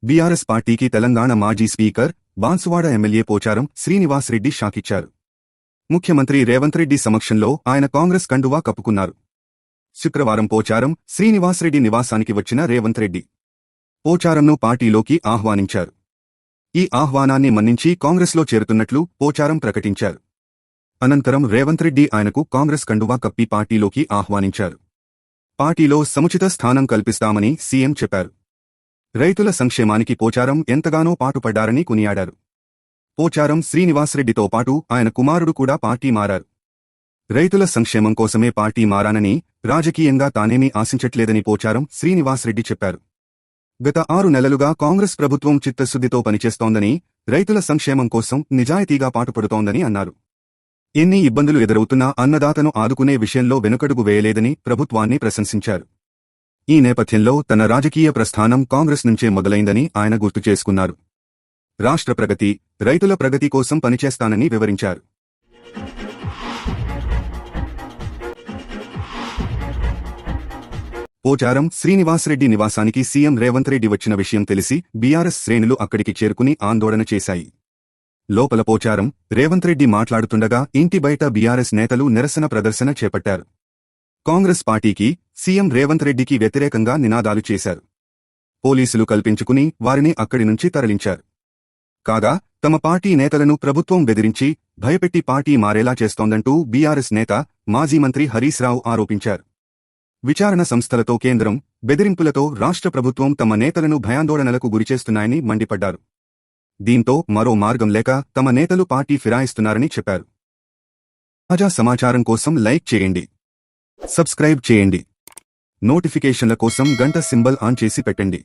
BRS పార్టీకి తెలంగాణ మాజీ speaker Banswada MLA Pocharam Srinivas Reddy షాకిచ్చారు. ముఖ్యమంత్రి రేవంత్ రెడ్డి సమక్షంలో ఆయన కాంగ్రెస్ కండువా కప్పుకున్నారు. శుక్రవారం పోచారం శ్రీనివాస్ రెడ్డి నివాసానికి వచ్చిన రేవంత్ రెడ్డి పోచారంను పార్టీలోకి ఆహ్వానించారు. ఈ ఆహ్వానాన్ని మన్నించి కాంగ్రెస్లో చేరుతున్నట్లు పోచారం ప్రకటించారు. అనంతరం రేవంత్ రెడ్డి ఆయనకు కాంగ్రెస్ కండువా కప్పి పార్టీలోకి ఆహ్వానించారు. పార్టీలో సముచిత స్థానం కల్పిస్తామని సీఎం చెప్పారు. రైతుల సంక్షేమానికి పోచారం ఎంతగానో పాటుపడ్డారని కొనియాడారు. పోచారం శ్రీనివాసరెడ్డితో పాటు ఆయన కుమారుడు కూడా పార్టీ మారారు. రైతుల సంక్షేమం కోసమే పార్టీ మారానని, రాజకీయంగా తానేమీ ఆశించట్లేదని పోచారం శ్రీనివాసరెడ్డి చెప్పారు. గత 6 నెలలుగా కాంగ్రెస్ ప్రభుత్వం చిత్తశుద్ధితో పనిచేస్తోందని, రైతుల సంక్షేమం కోసం నిజాయితీగా పాటుపడుతోందని అన్నారు. ఎన్ని ఇబ్బందులు ఎదురవుతున్నా అన్నదాతను ఆదుకునే విషయంలో వెనుకడుగు వేయలేదని ప్రభుత్వాన్ని ప్రశంసించారు. ఈ నేపథ్యంలో తన రాజకీయ ప్రస్థానం కాంగ్రెస్ నుంచే మొదలైందని ఆయన గుర్తు చేసుకున్నారు. రాష్ట్ర ప్రగతి, రైతుల ప్రగతి కోసం పనిచేస్తానని వివరించారు. పోచారం శ్రీనివాసరెడ్డి నివాసానికి సీఎం రేవంత్ రెడ్డి వచ్చిన విషయం తెలిసి బీఆర్ఎస్ శ్రేణులు అక్కడికి చేరుకుని ఆందోళన చేశాయి. లోపల పోచారం రేవంత్ రెడ్డి మాట్లాడుతుండగా ఇంటి బయట బీఆర్ఎస్ నేతలు నిరసన ప్రదర్శన చేపట్టారు. కాంగ్రెస్ పార్టీకి, సీఎం రేవంత్ రెడ్డికి వ్యతిరేకంగా నినాదాలు చేశారు. పోలీసులు కల్పించుకుని వారిని అక్కడి నుంచి తరలించారు. కాగా తమ పార్టీ నేతలను ప్రభుత్వం బెదిరించి, భయపెట్టి పార్టీ మారేలా చేస్తోందంటూ బీఆర్ఎస్ నేత, మాజీ మంత్రి హరీశ్ రావు ఆరోపించారు. విచారణ సంస్థలతో కేంద్రం, బెదిరింపులతో రాష్ట్ర ప్రభుత్వం తమ నేతలను భయాందోళనలకు గురిచేస్తున్నాయని మండిపడ్డారు. దీంతో మరో మార్గం లేక తమ నేతలు పార్టీ ఫిరాయిస్తున్నారని చెప్పారు. తాజా సమాచారం కోసం లైక్ చేయండి, సబ్స్క్రైబ్ చేయండి, నోటిఫికేషన్ల కోసం గంట సింబల్ ఆన్ చేసి పెట్టండి.